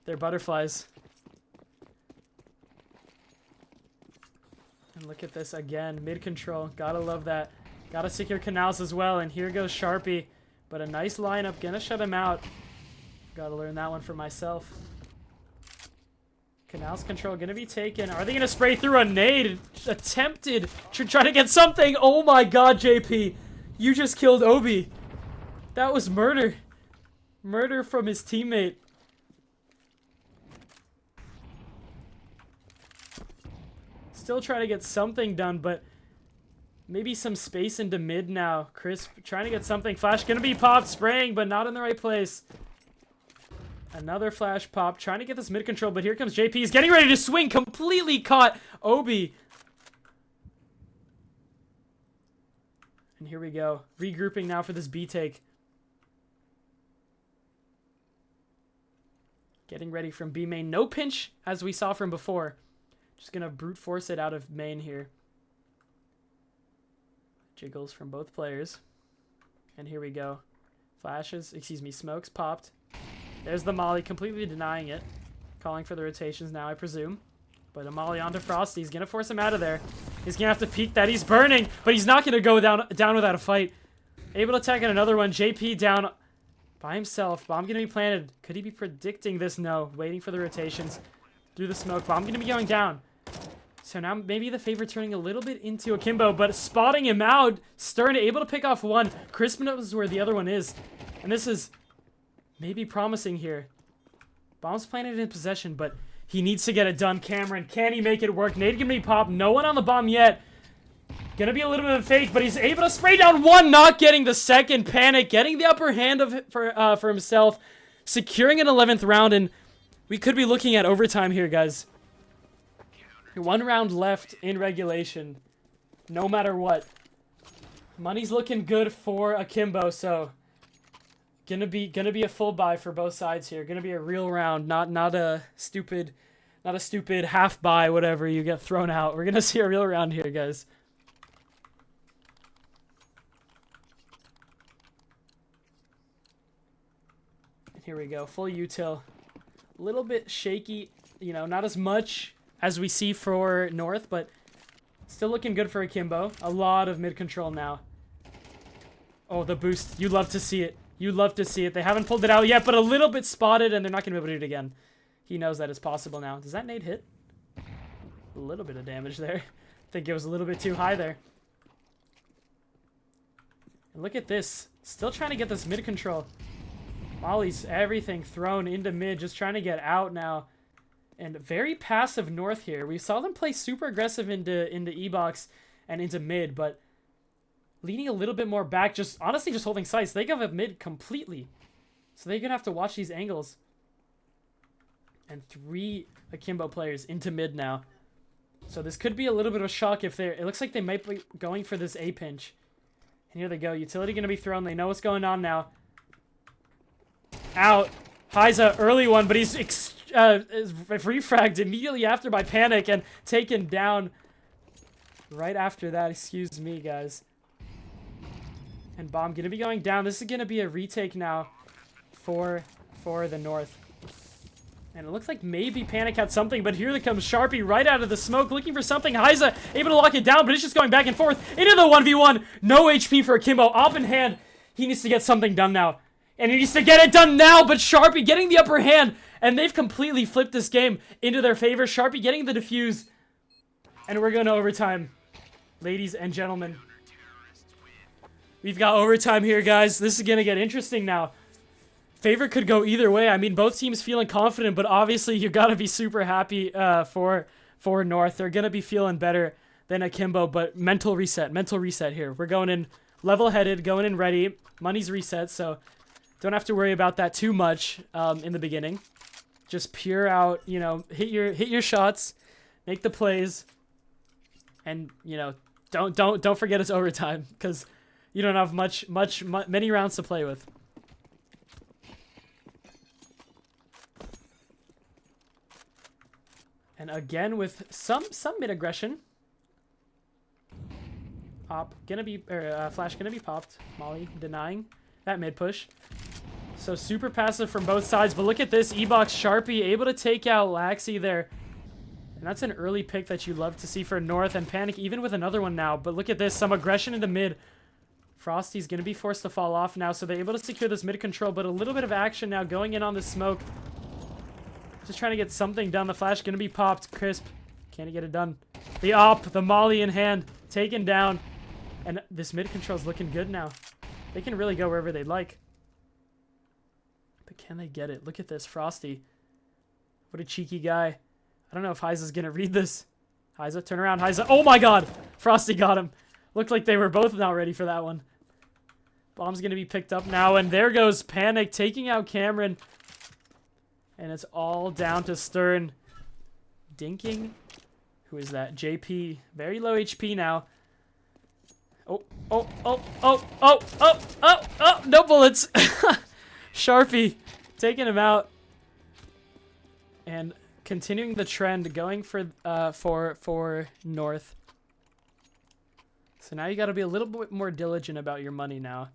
butterflies. And look at this again, mid control. Gotta love that. Gotta secure Canals as well. And here goes Sharpie, but a nice lineup. Gonna shut him out. Gotta learn that one for myself. Canals control gonna be taken. Are they gonna spray through a nade? Attempted to try to get something. Oh my god, JP. You just killed Obi. That was murder. Murder from his teammate. Still trying to get something done, but maybe some space into mid now. Crisp trying to get something. Flash gonna be popped, spraying, but not in the right place. Another flash pop, trying to get this mid control, but here comes JP. He's getting ready to swing, completely caught Obi. And here we go. Regrouping now for this B take. Getting ready from B main. No pinch, as we saw from before. Just going to brute force it out of main here. Jiggles from both players. And here we go. Flashes, excuse me, smokes popped. There's the molly, completely denying it. Calling for the rotations now, I presume. But a molly onto Frosty. He's going to force him out of there. He's going to have to peek that. He's burning, but he's not going to go down without a fight. Able to attack in another one. JP down by himself. Bomb going to be planted. Could he be predicting this? No. Waiting for the rotations. Through the smoke. Bomb going to be going down. So now maybe the favor turning a little bit into Akimbo, but spotting him out. Stern able to pick off one. Crisp knows where the other one is. And this is maybe promising here. Bomb's planted in possession, but he needs to get it done. Cameron, can he make it work? Nade gonna be popped. No one on the bomb yet. Gonna be a little bit of a fake, but he's able to spray down one, not getting the second. Panic, getting the upper hand for himself. Securing an 11th round, and we could be looking at overtime here, guys. 1 round left in regulation. No matter what. Money's looking good for Akimbo, so gonna be a full buy for both sides here. Gonna be a real round, not a stupid half buy, whatever you get thrown out. We're gonna see a real round here, guys. And here we go, full util. A little bit shaky, you know, not as much as we see for North, but still looking good for Akimbo. A lot of mid control now. Oh, the boost. You love to see it. You love to see it. They haven't pulled it out yet, but a little bit spotted, and they're not going to be able to do it again. He knows that it's possible now. Does that nade hit? A little bit of damage there. I think it was a little bit too high there. And look at this. Still trying to get this mid control. Molly's everything thrown into mid, just trying to get out now. And very passive North here. We saw them play super aggressive into E-box and into mid, but leaning a little bit more back, honestly just holding sights. They give up mid completely. So they're going to have to watch these angles. And 3 Akimbo players into mid now. So this could be a little bit of a shock if they're... It looks like they might be going for this A pinch. And here they go. Utility going to be thrown. They know what's going on now. Out. Heiza, early one, but he's refragged immediately after by Panic and taken down right after that. Excuse me, guys. And Bomb going to be going down. This is going to be a retake now for the North. And it looks like maybe Panic had something, but here comes Sharpie right out of the smoke, looking for something. Heiza able to lock it down, but it's just going back and forth into the 1v1. No HP for Akimbo. Op in hand. He needs to get something done now. And he needs to get it done now, but Sharpie getting the upper hand. And they've completely flipped this game into their favor. Sharpie getting the defuse. And we're going to overtime. Ladies and gentlemen. We've got overtime here, guys. This is going to get interesting now. Favor could go either way. I mean, both teams feeling confident, but obviously you got to be super happy for North. They're going to be feeling better than Akimbo, but mental reset here. We're going in level-headed, going in ready. Money's reset, so don't have to worry about that too much in the beginning. Just pure out, you know, hit your shots, make the plays, and you know, don't forget it's overtime because you don't have many rounds to play with. And again with some mid aggression. Op gonna be Flash gonna be popped. Molly denying that mid push. So super passive from both sides, but look at this. E-box Sharpie able to take out Laxi there. And that's an early pick that you love to see for North, and Panic even with another one now. But look at this, some aggression into mid. Frosty's going to be forced to fall off now, so they're able to secure this mid control, but a little bit of action now going in on the smoke. Just trying to get something done. The flash going to be popped. Crisp. Can he get it done? The op, the molly in hand, taken down. And this mid control is looking good now. They can really go wherever they'd like. But can they get it? Look at this, Frosty. What a cheeky guy. I don't know if Heiza's going to read this. Heiza, turn around, Heiza. Oh my god! Frosty got him. Looked like they were both not ready for that one. Bomb's going to be picked up now, and there goes Panic taking out Cameron. And it's all down to Stern. Dinking. Who is that? JP. Very low HP now. Oh, oh, oh, oh, oh, oh, oh, oh, no bullets. Sharpie taking him out. And continuing the trend, going for North. So now you got to be a little bit more diligent about your money now.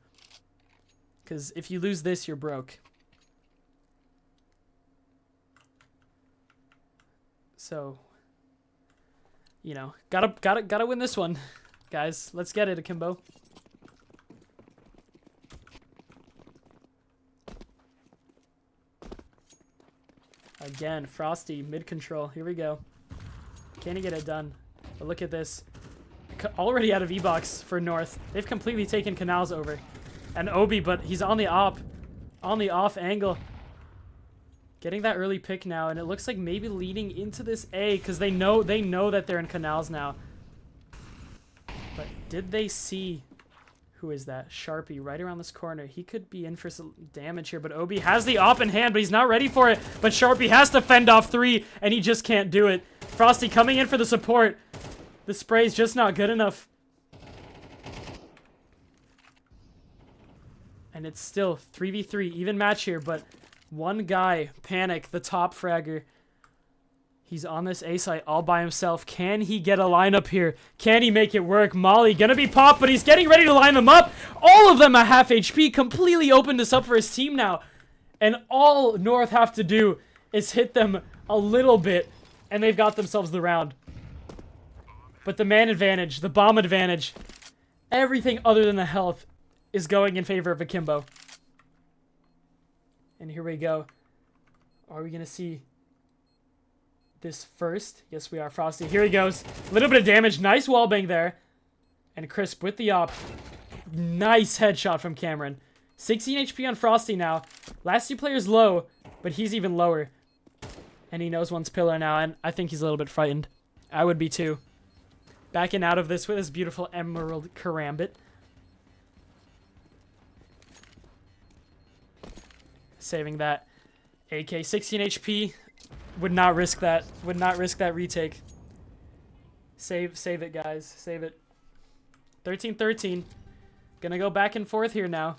Because if you lose this, you're broke. So, you know, gotta win this one, guys. Let's get it, Akimbo. Again, Frosty, mid-control. Here we go. Can he get it done? But look at this. Already out of E-Box for North. They've completely taken Canals over. And Obi, but he's on the off angle. Getting that early pick now, and it looks like maybe leading into this A, because they know that they're in Canals now. But did they see... Who is that? Sharpie, right around this corner. He could be in for some damage here, but Obi has the op in hand, but he's not ready for it. But Sharpie has to fend off 3, and he just can't do it. Frosty coming in for the support. The spray's just not good enough. And it's still 3v3, even match here, but one guy, Panic, the top fragger. He's on this A site all by himself. Can he get a lineup here? Can he make it work? Molly gonna be popped, but he's getting ready to line them up. All of them at half HP, completely opened this up for his team now. And all North have to do is hit them a little bit, and they've got themselves the round. But the man advantage, the bomb advantage, everything other than the health is going in favor of Akimbo. And here we go. Are we gonna see this first? Yes, we are. Frosty. Here he goes. A little bit of damage. Nice wallbang there. And Crisp with the op. Nice headshot from Cameron. 16 HP on Frosty now. Last 2 players low, but he's even lower. And he knows one's pillar now, and I think he's a little bit frightened. I would be too. Backing out of this with his beautiful Emerald Karambit. Saving that. AK 16 HP. Would not risk that. Would not risk that retake. Save it, guys. Save it. 13-13. Gonna go back and forth here now.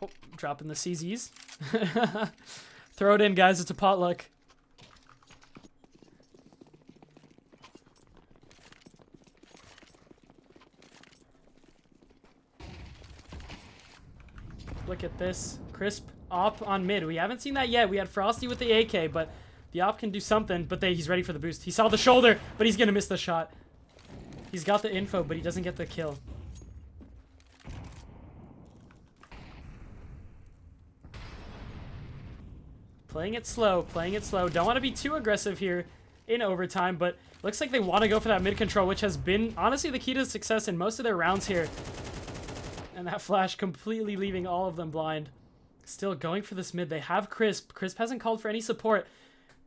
Oh, dropping the CZs. Throw it in, guys. It's a potluck. Look at this. Crisp op on mid. We haven't seen that yet. We had Frosty with the AK, but the op can do something. But he's ready for the boost. He saw the shoulder, but he's going to miss the shot. He's got the info, but he doesn't get the kill. Playing it slow. Playing it slow. Don't want to be too aggressive here in overtime, but looks like they want to go for that mid control, which has been, honestly, the key to success in most of their rounds here. And that flash completely leaving all of them blind. Still going for this mid. They have Crisp. Crisp hasn't called for any support.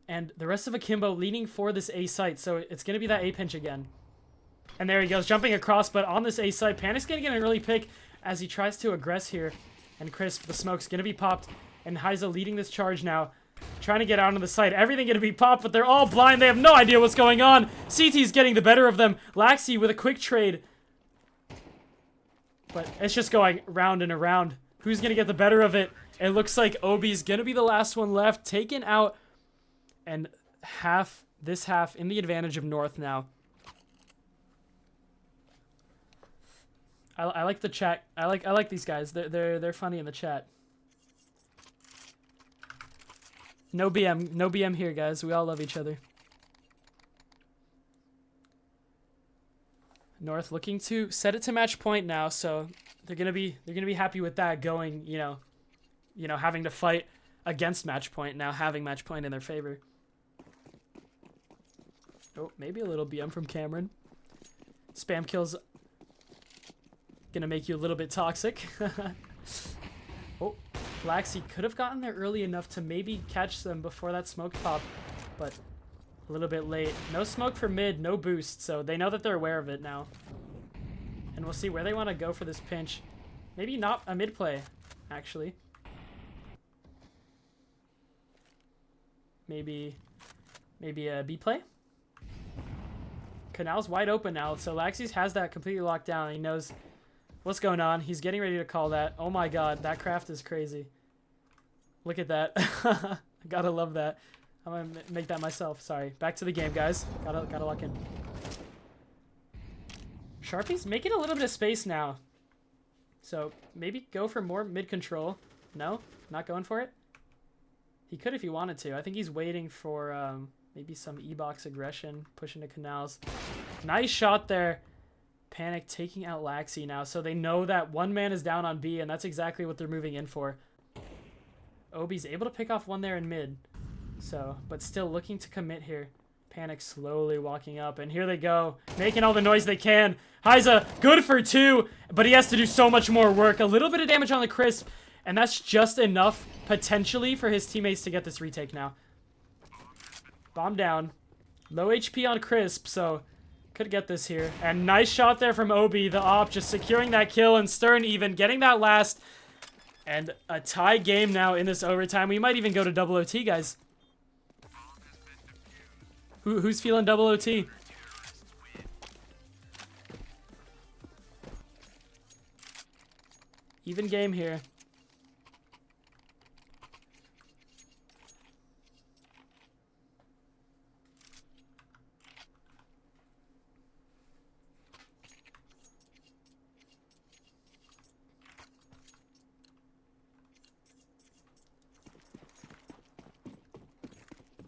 And the rest of Akimbo leaning for this A site. So it's going to be that A pinch again. And there he goes, jumping across. But on this A site, Panic's going to get an early pick as he tries to aggress here. And Crisp, the smoke's going to be popped. And Heiza leading this charge now. Trying to get out on the site. Everything going to be popped, but they're all blind. They have no idea what's going on. CT's getting the better of them. Laxi with a quick trade. But it's just going round and around. Who's going to get the better of it? It looks like Obi's going to be the last one left. Taken out. And this half in the advantage of North now. I like the chat. I like these guys. They're funny in the chat. No BM here, guys. We all love each other. North looking to set it to match point now, so they're gonna be happy with that going, you know, having to fight against match point now, having match point in their favor. Oh, maybe a little BM from Cameron. Spam kills gonna make you a little bit toxic. Oh, Laxi could have gotten there early enough to maybe catch them before that smoke pop, but A little bit late. No smoke for mid, no boost, so they know that they're aware of it now. And we'll see where they want to go for this pinch. Maybe not a mid play, actually. Maybe a B play? Canal's wide open now, so Laxi's has that completely locked down. He knows what's going on. He's getting ready to call that. Oh my god, that craft is crazy. Look at that. I gotta love that. I'm gonna make that myself. Sorry. Back to the game, guys. Gotta lock in. Sharpie's making a little bit of space now. So maybe go for more mid control. No? Not going for it? He could if he wanted to. I think he's waiting for maybe some E-box aggression. Pushing to Canals. Nice shot there. Panic taking out Laxi now. So they know that one man is down on B, and that's exactly what they're moving in for. Obi's able to pick off one there in mid. So, but still looking to commit here. Panic slowly walking up, and here they go. Making all the noise they can. Heiza, good for 2, but he has to do so much more work. A little bit of damage on the Crisp, and that's just enough, potentially, for his teammates to get this retake now. Bomb down. Low HP on Crisp, so could get this here. And nice shot there from Obi, the op, just securing that kill, and Stern even getting that last. And a tie game now in this overtime. We might even go to double OT, guys. Who's feeling double OT? Even game here.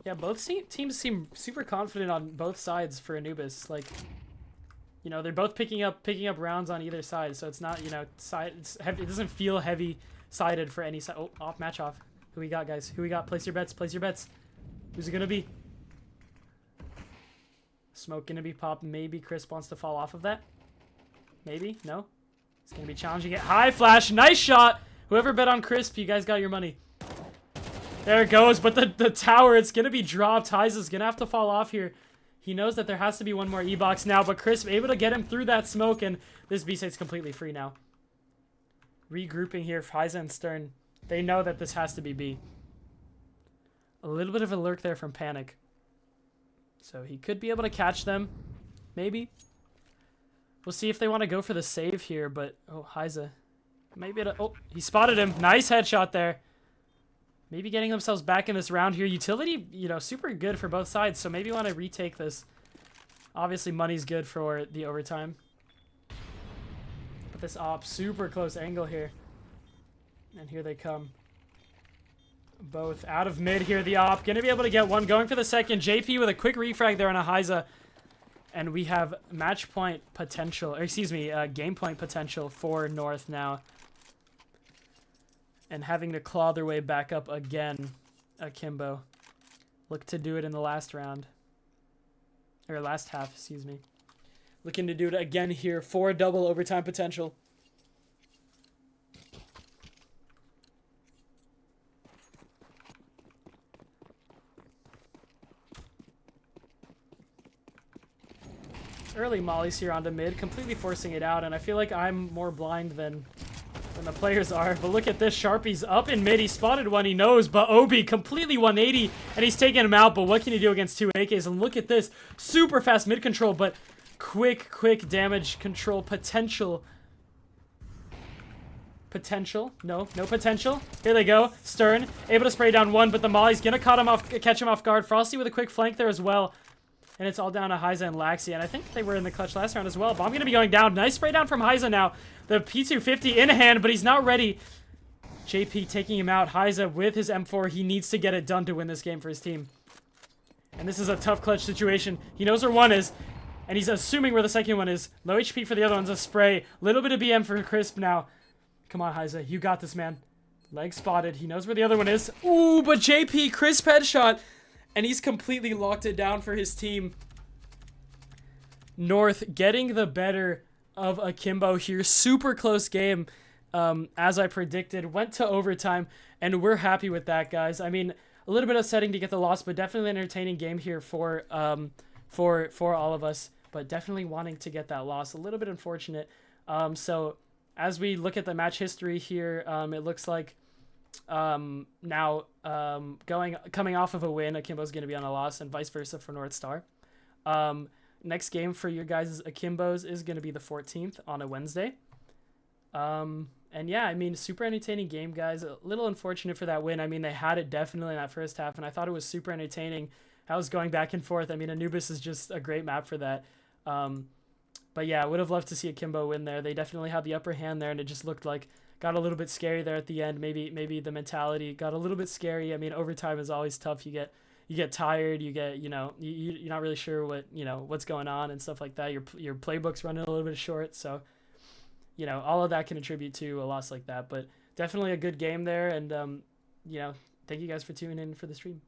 Yeah, both teams seem super confident on both sides for Anubis. Like, you know, they're both picking up rounds on either side, so it's not, you know, it's heavy, it doesn't feel heavy-sided for any side. Oh, off, match off. Who we got, guys? Who we got? Place your bets. Place your bets. Who's it gonna be? Smoke gonna be popped. Maybe Chris wants to fall off of that. Maybe? No? It's gonna be challenging it. High flash. Nice shot. Whoever bet on Crisp, you guys got your money. There it goes, but the tower, it's going to be dropped. Heiza's going to have to fall off here. He knows that there has to be one more E-box now, but Crisp able to get him through that smoke, and this B-site's completely free now. Regrouping here for Heiza and Stern. They know that this has to be B. A little bit of a lurk there from Panic. So he could be able to catch them. Maybe. We'll see if they want to go for the save here, but... Oh, Heiza. Maybe it... Oh, he spotted him. Nice headshot there. Maybe getting themselves back in this round here. Utility, you know, super good for both sides, so maybe want to retake this. Obviously, money's good for the overtime. But this op, super close angle here. And here they come. Both out of mid here, the op. Going to be able to get one. Going for the second. JP with a quick refrag there on a Heiza. And we have match point potential, or excuse me, game point potential for North now. And having to claw their way back up again, Akimbo. Look to do it in the last round. Or last half, excuse me. Looking to do it again here for double overtime potential. Early mollies here onto mid, completely forcing it out, and I feel like I'm more blind than the players are. But look at this. Sharpie's up in mid. He spotted one. He knows. But Obi completely 180. And he's taking him out. But what can he do against 2 AKs? And look at this. Super fast mid control. But quick damage control potential. Potential. No potential. Here they go. Stern. Able to spray down one. But the molly's going to catch him off guard. Frosty with a quick flank there as well. And it's all down to Heiza and Laxi. And I think they were in the clutch last round as well. Bomb going to be going down. Nice spray down from Heiza now. The P250 in hand, but he's not ready. JP taking him out. Heiza with his M4. He needs to get it done to win this game for his team. And this is a tough clutch situation. He knows where one is, and he's assuming where the second one is. Low HP for the other one's a spray. Little bit of BM for Crisp now. Come on, Heiza. You got this, man. Leg spotted. He knows where the other one is. Ooh, but JP, Crisp headshot. And he's completely locked it down for his team. North getting the better of Akimbo here. Super close game, as I predicted. Went to overtime, and we're happy with that, guys. I mean, a little bit upsetting to get the loss, but definitely an entertaining game here for all of us. But definitely wanting to get that loss, a little bit unfortunate. So as we look at the match history here, it looks like now coming off of a win, Akimbo's going to be on a loss, and vice versa for North Star. Next game for your guys' Akimbos is going to be the 14th on a Wednesday. And yeah, I mean, super entertaining game, guys. A little unfortunate for that win. I mean, they had it definitely in that first half, and I thought it was super entertaining. I was going back and forth. I mean, Anubis is just a great map for that. But yeah, I would have loved to see Akimbo win there. They definitely had the upper hand there, and it just looked like got a little bit scary there at the end. Maybe the mentality got a little bit scary. I mean, overtime is always tough. You get tired. You get you're not really sure what's going on and stuff like that. Your playbook's running a little bit short, so all of that can attribute to a loss like that. But definitely a good game there, and thank you guys for tuning in for the stream.